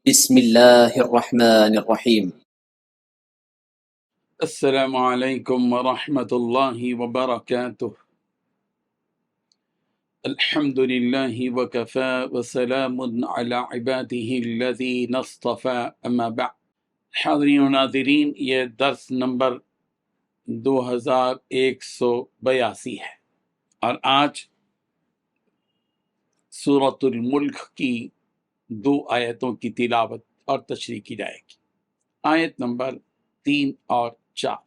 بسم الله الرحمن الرحيم. السلام علیکم ورحمۃ اللہ وبرکاتہ۔ الحمد للہ وکفی وسلام علی عباده الذین اصطفی، اما بعد۔ حاضرین و ناظرین، یہ درس نمبر 2182 ہے، اور آج سورۃ الملک کی 2 آیتوں کی تلاوت اور تشریح کی جائے گی۔ آیت نمبر 3 اور 4۔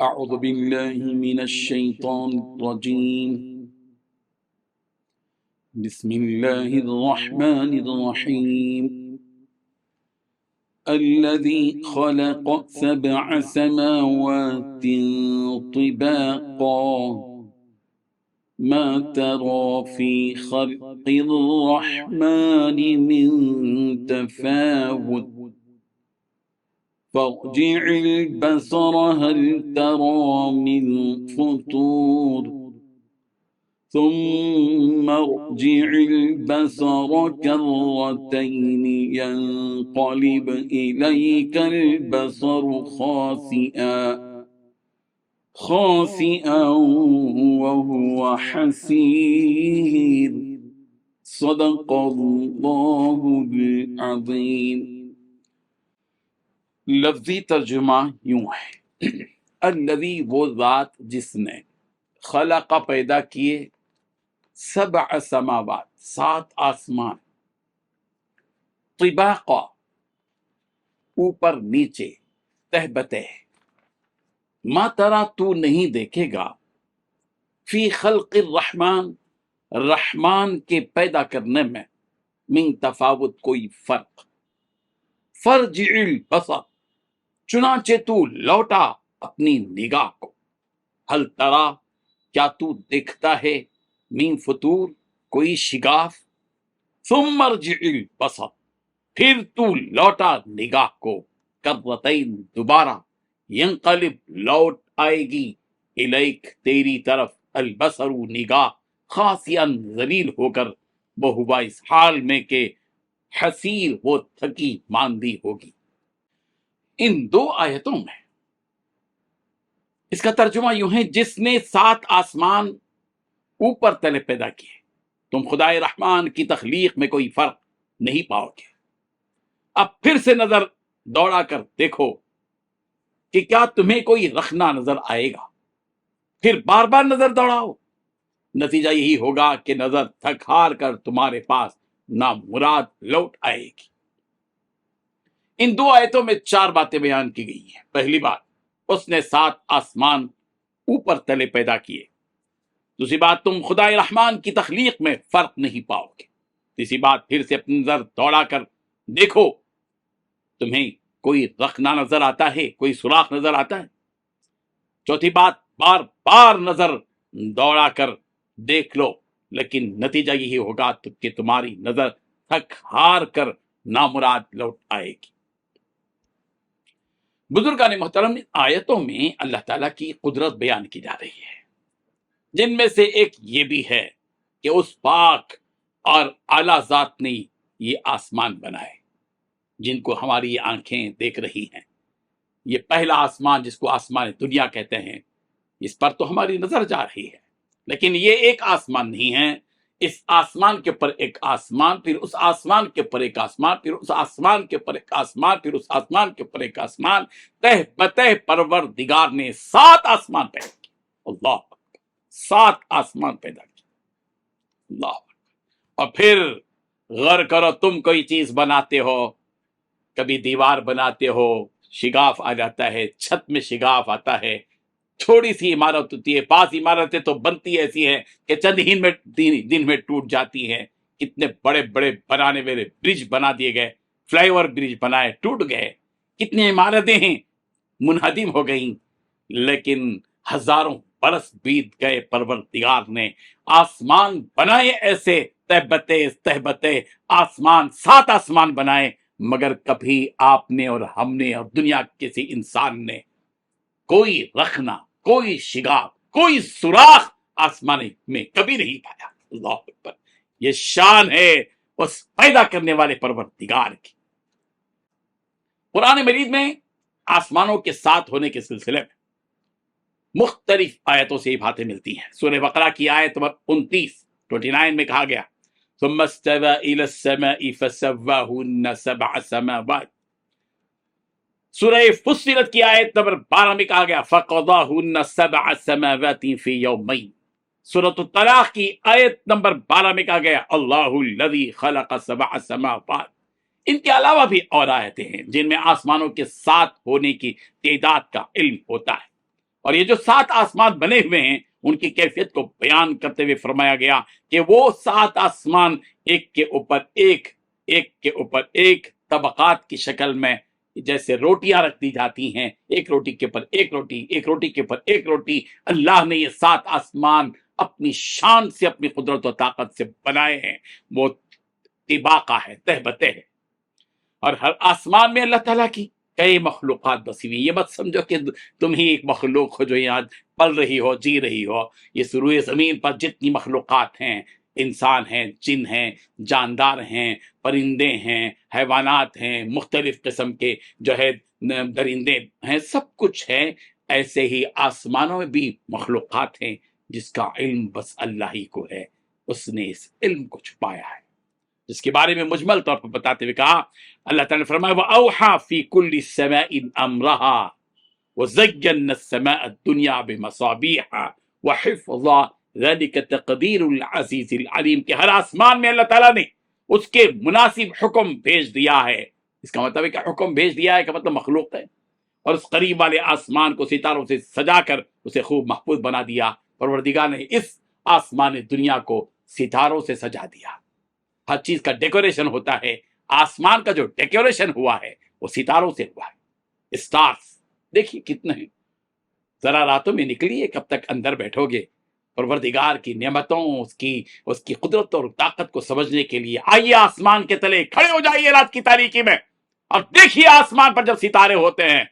اعوذ باللہ من الشیطان الرجیم، بسم اللہ الرحمن الرحیم۔ الذی خلق 7 سماوات طباقا ما ترى في خلق الرحمن من تفاوت فارجع البصر هل ترى من فطور ثم ارجع البصر كرتين ينقلب إليك البصر خاسئا وهو حسير صدق اللہ العظیم۔ لفظی ترجمہ یوں ہے، الذی وہ ذات جس نے خلق پیدا کیے 7 سماوات 7 آسمان، طباقا اوپر نیچے، تہ بتہ، ما ترا تو نہیں دیکھے گا، فی خلق الرحمن رحمان کے پیدا کرنے میں، من تفاوت کوئی فرق، فرجع البصر چنانچہ تو لوٹا اپنی نگاہ کو، حل ترا کیا تو دیکھتا ہے، من فطور کوئی شگاف، ثم ارجع البصر پھر تو لوٹا نگاہ کو، کرتین دوبارہ، ینقلب لوٹ آئے گی، الیک تیری طرف، البصر نگاہ، خاسئا ذلیل ہو کر، وہو اس حال میں کہ حسیر وہ تھکی ماندی ہوگی۔ ان 2 آیتوں میں اس کا ترجمہ یوں ہے، جس نے 7 آسمان اوپر تلے پیدا کیے، تم خدائے رحمان کی تخلیق میں کوئی فرق نہیں پاؤ گے۔ اب پھر سے نظر دوڑا کر دیکھو کہ کیا تمہیں کوئی رخنا نظر آئے گا، پھر بار بار نظر دوڑاؤ، نتیجہ یہی ہوگا کہ نظر تھک ہار کر تمہارے پاس نامراد لوٹ آئے گی۔ ان 2 آیتوں میں 4 باتیں بیان کی گئی ہیں۔ پہلی بات، اس نے 7 آسمان اوپر تلے پیدا کیے۔ دوسری بات، تم خدائے رحمان کی تخلیق میں فرق نہیں پاؤ گے۔ تیسری بات، پھر سے اپنی نظر دوڑا کر دیکھو تمہیں کوئی رخنا نظر آتا ہے، کوئی سوراخ نظر آتا ہے۔ چوتھی بات، بار بار نظر دوڑا کر دیکھ لو، لیکن نتیجہ یہی ہوگا کہ تمہاری نظر تھک ہار کر نامراد لوٹ آئے گی۔ بزرگان محترم، آیتوں میں اللہ تعالیٰ کی قدرت بیان کی جا رہی ہے، جن میں سے ایک یہ بھی ہے کہ اس پاک اور اعلیٰ ذات نے یہ آسمان بنائے جن کو ہماری یہ آنکھیں دیکھ رہی ہیں۔ یہ پہلا آسمان جس کو آسمان دنیا کہتے ہیں، اس پر تو ہماری نظر جا رہی ہے، لیکن یہ ایک آسمان نہیں ہے، اس آسمان کے اوپر ایک آسمان، پھر اس آسمان کے اوپر ایک آسمان، پھر اس آسمان کے اوپر ایک آسمان، پھر اس آسمان کے اوپر ایک آسمان، تہ بتہ پروردگار نے 7 آسمان پیدا کیے۔ اللہ، 7 آسمان پیدا کیے، اللہ۔ اور پھر غور کرو، تم کوئی چیز بناتے ہو، کبھی دیوار بناتے ہو، شگاف آ جاتا ہے، چھت میں شگاف آتا ہے، چھوٹی سی عمارت ہوتی ہے، بعض عمارتیں تو بنتی ایسی ہیں کہ چند ہی دن میں ٹوٹ جاتی ہیں۔ کتنے بڑے بڑے بنانے والے برج بنا دیے گئے، فلائی اوور برج بنائے، ٹوٹ گئے، کتنی عمارتیں ہیں منہدم ہو گئیں، لیکن ہزاروں برس بیت گئے، پروردگار نے آسمان بنائے ایسے، تہبتے آسمان، 7 آسمان بنائے، مگر کبھی آپ نے اور ہم نے اور دنیا کسی انسان نے کوئی رخنا، کوئی شگاف، کوئی سوراخ آسمان میں کبھی نہیں پایا۔ اللہ اکبر، یہ شان ہے उस पैदा करने वाले परवरदिगार की। कुरान मजीद में आसमानों के साथ होने के सिलसिले में मुख्तलिफ आयतों से ये बातें मिलती हैं। सूरह बकरा की आयत नंबर 29 में कहा गया सुम्मा इस्तवा इला समाई फसव्वाहुन्ना सबअ समावात। सूरह फुस्सिलत की आयत नंबर 12 में कहा गया फक़ज़ाहुन्ना सबअ समावातिन फी यौमैन। सूरत तलाक की आयत नंबर 12 में कहा गया अल्लाहुल्लज़ी खलक़ सबअ समावात। इनके अलावा भी और आयतें हैं जिनमें आसमानों के साथ होने की तादाद का इल्म होता है, और ये जो 7 आसमान बने हुए हैं उनकी कैफियत को बयान करते हुए फरमाया गया कि वो 7 आसमान एक के ऊपर एक, एक के ऊपर एक तबकात की शक्ल में जैसे रोटियां रख दी जाती हैं, एक रोटी के ऊपर एक रोटी, एक रोटी के ऊपर एक रोटी। अल्लाह ने ये 7 आसमान अपनी शान से, अपनी कुदरत और ताकत से बनाए हैं। वो तिबाका है, तहबते है, और हर आसमान में अल्लाह ताला की कई मखलूक़ात बसी हुई। ये मत समझो कि तुम ही एक मखलूक हो जो यहाँ पल रही हो, जी रही हो। ये सुरूए ज़मीन पर जितनी मखलूक़ात हैं, इंसान हैं, जिन हैं, जानदार हैं, परिंदे हैं, हैवानात हैं, मुख्तलिफ किस्म के जो है दरिंदे हैं, सब कुछ है। ऐसे ही आसमानों में भी मखलूक़ात हैं जिसका इल्म बस अल्लाह ही को है। उसने इस इल्म को छुपाया है, जिसके बारे में मुजमल तौर पर बताते हुए कहा अल्लाह ताला ने फरमाया व औहा फी कुल्ली समाइन अमरहा व ज़य्यना अस्समाअ दुनिया बिमसाबिहा व हिफ़्ज़ा ज़ालिका तक़दीरुल अज़ीज़िल अलीम। के हर आसमान में अल्लाह ताला ने उसके मुनासिब हुक्म भेज दिया है। इसका मतलब है कि हुक्म भेज दिया है का मतलब मखलूक है, और उस करीब वाले आसमान को सितारों से सजाकर उसे खूब महफूज बना दिया। परवरदिगार ने इस आसमान दुनिया को सितारों से सजा दिया। हर चीज का डेकोरेशन होता है, आसमान का जो डेकोरेशन हुआ है वो सितारों से हुआ है। स्टार्स देखिए कितने हैं, जरा रातों में निकलिए, कब तक अंदर बैठोगे। परवरदिगार की नेमतों, उसकी कुदरत और ताकत को समझने के लिए आइए आसमान के तले खड़े हो जाइए रात की तारीकी में और देखिए आसमान पर जब सितारे होते हैं,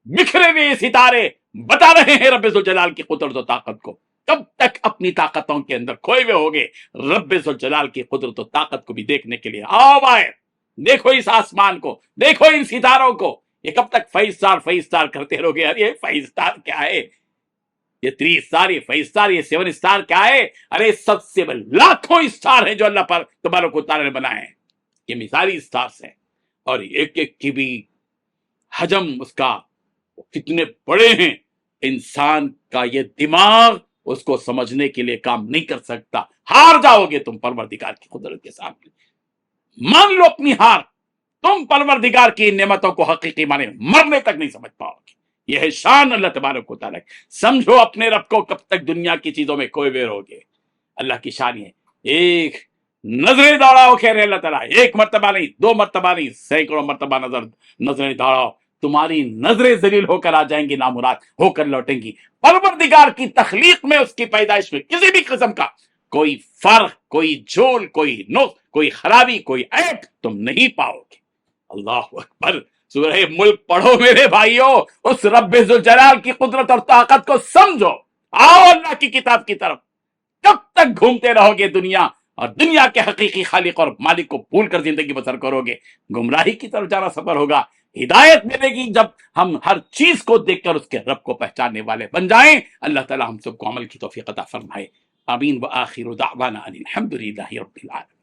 बिखरे हुए सितारे बता रहे हैं रब्बे जुल जलाल की कुदरत और ताकत को। कब तक अपनी ताकतों के अंदर खोए हुए होगे रब्बे जुल जलाल की कुदरत और ताकत को भी देखने के लिए? आओ बाहर, देखो इस आसमान को, देखो इन सितारों को। ये कब तक 5 स्टार करते रहोगे? अरे 5 स्टार क्या है, ये 3 स्टार, ये 5 स्टार, ये 7 स्टार क्या है? अरे सबसे लाखों स्टार है जो अल्लाह पर तबारक व तआला ने बनाए हैं। ये मिसाली स्टार्स हैं, और एक एक की भी हजम उसका कितने बड़े हैं। इंसान का ये दिमाग उसको समझने के लिए काम नहीं कर सकता। हार जाओगे तुम परवरदिगार की कुदरत के सामने। मान लो अपनी हार, तुम परवरदिगार की नेमतों को हकीकी माने मरने तक नहीं समझ पाओगे। यह है शान अल्लाह तबारक व तआला। समझो अपने रब को, कब तक दुनिया की चीजों में खोए हुए रहोगे। अल्लाह की शान है, एक नजरें दौड़ाओ, कह रहे अल्लाह ताला, एक मर्तबा नहीं, 2 मर्तबा नहीं, सैकड़ों मर्तबा नजरें दौड़ाओ, तुम्हारी नजरें जलील होकर आ जाएंगी, नामुराद होकर लौटेंगी। परवरदिगार की तखलीक में, उसकी पैदाइश में किसी भी किस्म का कोई फर्क, कोई झोल, कोई नुक्स, कोई खराबी, कोई ऐब तुम नहीं पाओगे। अल्लाह अकबर। सूरह मुल्क पढ़ो मेरे भाइयों, उस रब्बे जुल जलाल की कुदरत और ताकत को समझो। आओ अल्लाह की किताब की तरफ। कब तक घूमते रहोगे दुनिया और दुनिया के हकीकी खालिक और मालिक को भूल कर जिंदगी बसर करोगे? गुमराही की तरफ जाना सफर होगा। हिदायत मिलेगी जब हम हर चीज को देखकर उसके रब को पहचानने वाले बन जाएं। अल्लाह ताला हम सबको अमल की तौफीक अता फरमाए। आमीन व आखिरु दावाना अनिल हम्दुलिल्लाहि रब्बिल आलमीन।